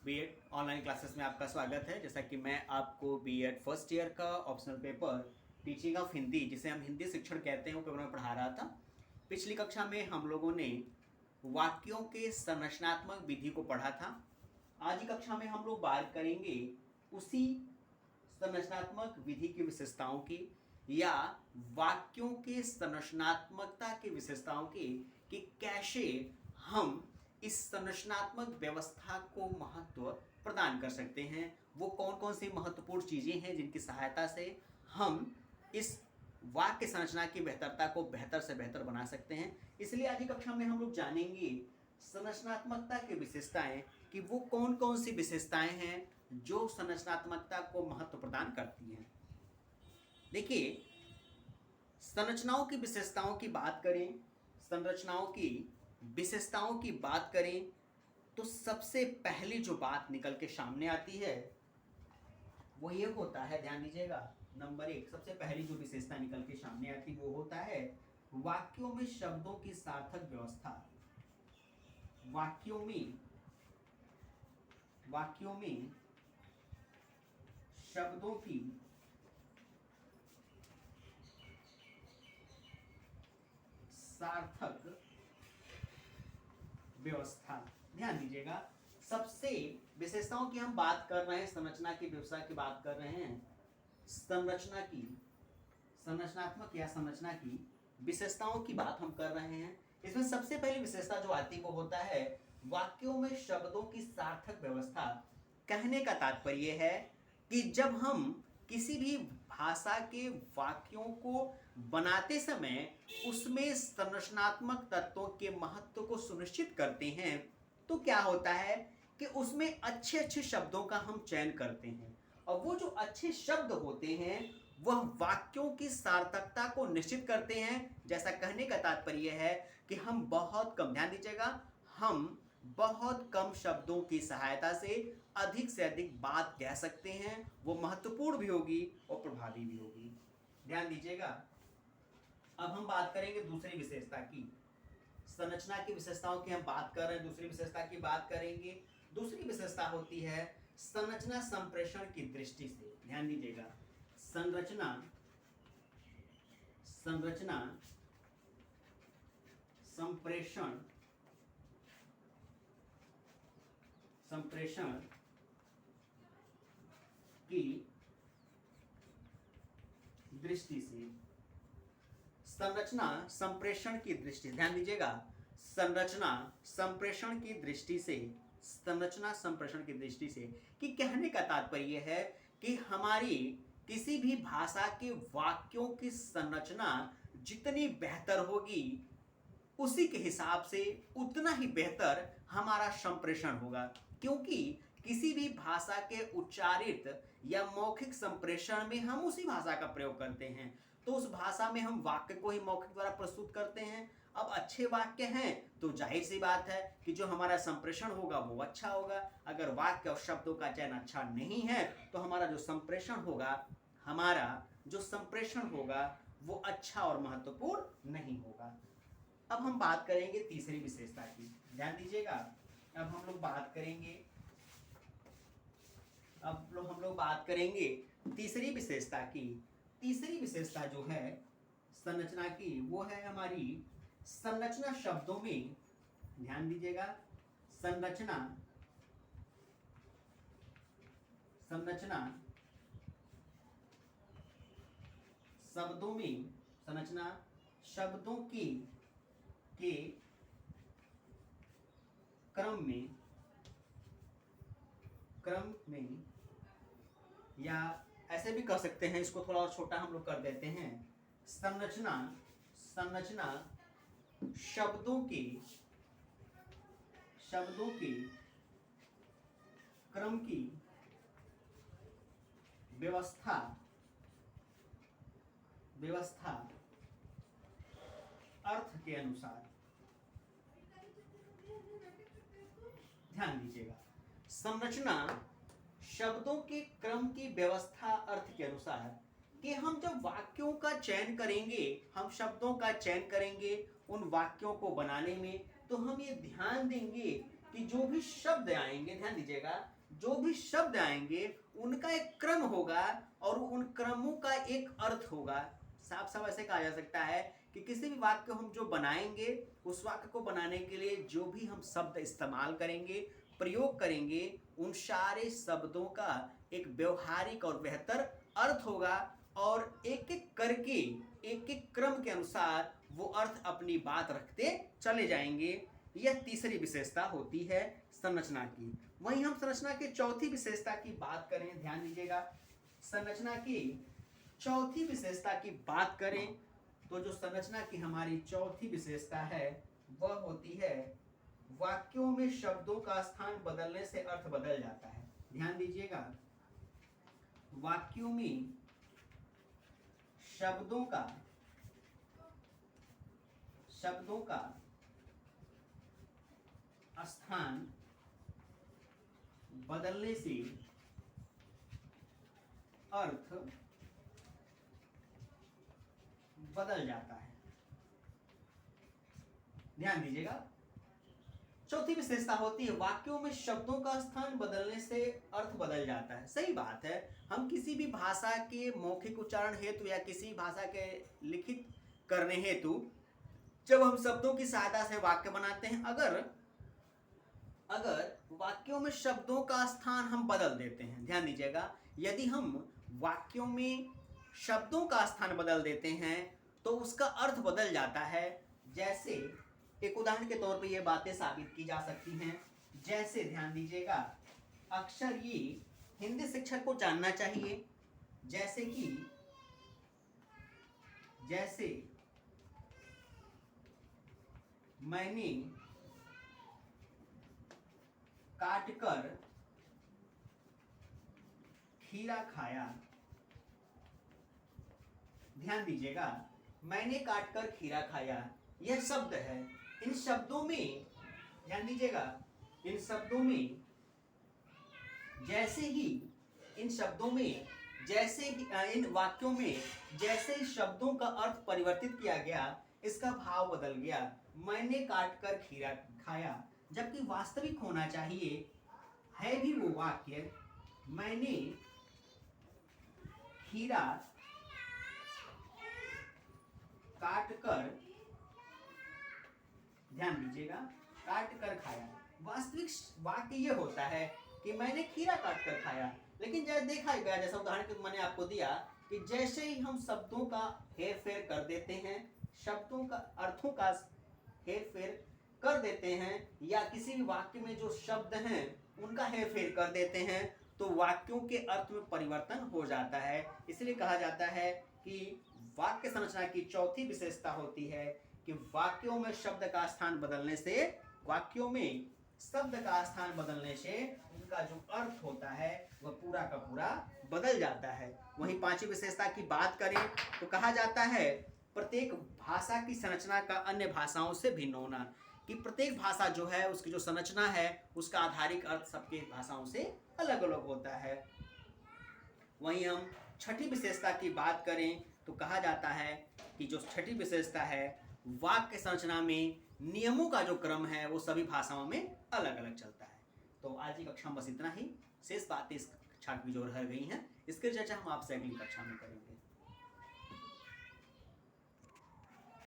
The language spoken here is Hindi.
बीएड ऑनलाइन क्लासेस में आपका स्वागत है। जैसा कि मैं आपको बीएड फर्स्ट ईयर का optional paper teaching of Hindi, जिसे हम हिंदी शिक्षण कहते हैं, वो पेपर में पढ़ा रहा था। पिछली कक्षा में हम लोगों ने वाक्यों के संरचनात्मक विधि को पढ़ा था। आज की कक्षा में हम लोग बात करेंगे उसी संरचनात्मक विधि की विशेषताओं की, या वाक्यों के संरचनात्मकता की विशेषताओं की, कि कैसे हम इस संरचनात्मक व्यवस्था को महत्व प्रदान कर सकते हैं। वो कौन कौन सी महत्वपूर्ण चीजें हैं जिनकी सहायता से हम इस वाक्य संरचना की बेहतरता को बेहतर से बेहतर बना सकते हैं। इसलिए आज की कक्षा में हम लोग जानेंगे संरचनात्मकता की विशेषताएं, कि वो कौन कौन सी विशेषताएं हैं जो संरचनात्मकता को महत्व प्रदान करती हैं। देखिए, संरचनाओं की विशेषताओं की बात करें, संरचनाओं की विशेषताओं की बात करें, तो सबसे पहली जो बात निकल के सामने आती है वो ये होता है, ध्यान दीजिएगा, नंबर 1, सबसे पहली जो विशेषता निकल के सामने आती वो होता है वाक्यों में शब्दों की सार्थक व्यवस्था। वाक्यों में शब्दों की सार्थक व्यवस्था। ध्यान दीजिएगा, सबसे विशेषताओं की हम बात कर रहे हैं, संरचना की व्यवस्था की बात कर रहे हैं, संरचनात्मक या संरचना की विशेषताओं की बात हम कर रहे हैं। इसमें सबसे पहली विशेषता जो आती है वो होता है वाक्यों में शब्दों की सार्थक व्यवस्था। कहने का तात्पर्य है कि जब हम किसी भी भाषा के वाक्यों को बनाते समय उसमें संरचनात्मक तत्वों के महत्व को सुनिश्चित करते हैं, तो क्या होता है कि उसमें अच्छे अच्छे शब्दों का हम चयन करते हैं, और वो जो अच्छे शब्द होते हैं वह वाक्यों की सार्थकता को निश्चित करते हैं। जैसा कहने का तात्पर्य है कि हम बहुत कम, ध्यान दीजिएगा, हम बहुत कम शब्दों की सहायता से अधिक बात कह सकते हैं। वो महत्वपूर्ण भी होगी और प्रभावी भी होगी। ध्यान दीजिएगा, अब हम बात करेंगे दूसरी विशेषता की। संरचना की विशेषताओं की हम बात कर रहे हैं, दूसरी विशेषता की बात करेंगे। दूसरी विशेषता होती है संरचना संप्रेषण की दृष्टि से। ध्यान दीजिएगा, संरचना संप्रेषण की दृष्टि से। संरचना संप्रेषण की दृष्टि, ध्यान दीजिएगा, संरचना संप्रेषण की दृष्टि से, संरचना संप्रेषण की दृष्टि से, कि कहने का तात्पर्य है कि हमारी किसी भी भाषा के वाक्यों की संरचना जितनी बेहतर होगी उसी के हिसाब से उतना ही बेहतर हमारा संप्रेषण होगा। क्योंकि किसी भी भाषा के उच्चारित या मौखिक संप्रेषण में हम उसी भाषा का प्रयोग करते हैं, तो उस भाषा में हम वाक्य को ही मौखिक द्वारा प्रस्तुत करते हैं। अब अच्छे वाक्य हैं तो जाहिर सी बात है कि जो हमारा संप्रेषण होगा वो अच्छा होगा। अगर वाक्य और शब्दों का चयन अच्छा नहीं है तो हमारा जो संप्रेषण होगा वो अच्छा और महत्वपूर्ण नहीं होगा। अब हम बात करेंगे तीसरी विशेषता की। ध्यान दीजिएगा, अब हम लोग बात करेंगे तीसरी विशेषता की। तीसरी विशेषता जो है संरचना की, वो है हमारी संरचना शब्दों में। ध्यान दीजिएगा, संरचना शब्दों में, संरचना शब्दों के क्रम में, या ऐसे भी कर सकते हैं, इसको थोड़ा और छोटा हम लोग कर देते हैं, संरचना शब्दों के क्रम की व्यवस्था अर्थ के अनुसार। ध्यान दीजिएगा, संरचना शब्दों के क्रम की व्यवस्था अर्थ के अनुसार, कि हम जब वाक्यों का चयन करेंगे, हम शब्दों का चयन करेंगे उन वाक्यों को बनाने में, तो हम ये ध्यान देंगे कि जो भी शब्द आएंगे, ध्यान दीजिएगा, जो भी शब्द आएंगे उनका एक क्रम होगा और उन क्रमों का एक अर्थ होगा। साफ साफ ऐसे कहा जा सकता है कि किसी भी वाक्य हम जो बनाएंगे, उस वाक्य को बनाने के लिए जो भी हम शब्द इस्तेमाल करेंगे, प्रयोग करेंगे, उन सारे शब्दों का एक व्यवहारिक और बेहतर अर्थ होगा और एक एक करके, एक एक क्रम के अनुसार वो अर्थ अपनी बात रखते चले जाएंगे। यह तीसरी विशेषता होती है संरचना की। वहीं हम संरचना की चौथी विशेषता की बात करें, ध्यान दीजिएगा, संरचना की चौथी विशेषता की बात करें तो जो संरचना की हमारी चौथी विशेषता है वह होती है वाक्यों में शब्दों का स्थान बदलने से अर्थ बदल जाता है। ध्यान दीजिएगा, वाक्यों में शब्दों का स्थान बदलने से अर्थ बदल जाता है। ध्यान दीजिएगा, चौथी विशेषता होती है वाक्यों में शब्दों का स्थान बदलने से अर्थ बदल जाता है। सही बात है, हम किसी भी भाषा के मौखिक उच्चारण हेतु या किसी भाषा के लिखित करने हेतु जब हम शब्दों की सहायता से वाक्य बनाते हैं, अगर वाक्यों में शब्दों का स्थान हम बदल देते हैं, ध्यान दीजिएगा, यदि हम वाक्यों में शब्दों का स्थान बदल देते हैं तो उसका अर्थ बदल जाता है। जैसे एक उदाहरण के तौर पे ये बातें साबित की जा सकती हैं। जैसे ध्यान दीजिएगा, अक्सर ये हिंदी शिक्षक को जानना चाहिए, जैसे मैंने काटकर खीरा खाया। ध्यान दीजिएगा, मैंने काटकर खीरा खाया, यह शब्द है। इन शब्दों में ध्यान दीजिएगा, इन वाक्यों में जैसे ही शब्दों का अर्थ परिवर्तित किया गया, इसका भाव बदल गया। मैंने काटकर खीरा खाया, जबकि वास्तविक होना चाहिए है भी वो वाक्य, मैंने खीरा काटकर, ध्यान दीजिएगा, काटकर खाया। वास्तविक वाक्य ये होता है कि मैंने खीरा काटकर खाया। लेकिन जैसे देखा गया, जैसा उदाहरण के मैंने आपको दिया, कि जैसे ही हम शब्दों का हेर फेर कर देते हैं, शब्दों का अर्थों का हेर फेर कर देते हैं, या किसी भी वाक्य में जो शब्द हैं उनका हेर फेर कर देते हैं, तो वाक्यों के अर्थ में परिवर्तन हो जाता है। इसलिए कहा जाता है कि वाक्य संरचना की चौथी विशेषता होती है कि वाक्यों में शब्द का स्थान बदलने से उनका जो अर्थ होता है वह पूरा का पूरा बदल जाता है। वहीं पांचवी विशेषता की बात करें तो कहा जाता है प्रत्येक भाषा की संरचना का अन्य भाषाओं से भिन्न होना, कि प्रत्येक भाषा जो है उसकी जो संरचना है उसका आधारिक अर्थ सबके भाषाओं से अलग अलग होता है। वहीं हम छठी विशेषता की बात करें तो कहा जाता है कि जो छठी विशेषता है, वाक्य संरचना में नियमों का जो क्रम है वो सभी भाषाओं में अलग अलग चलता है। तो आज की कक्षा में बस इतना ही। शेष बातें इस कक्षा की जो रह गई हैं, इसकी चर्चा हम आपसे अगली कक्षा में करेंगे।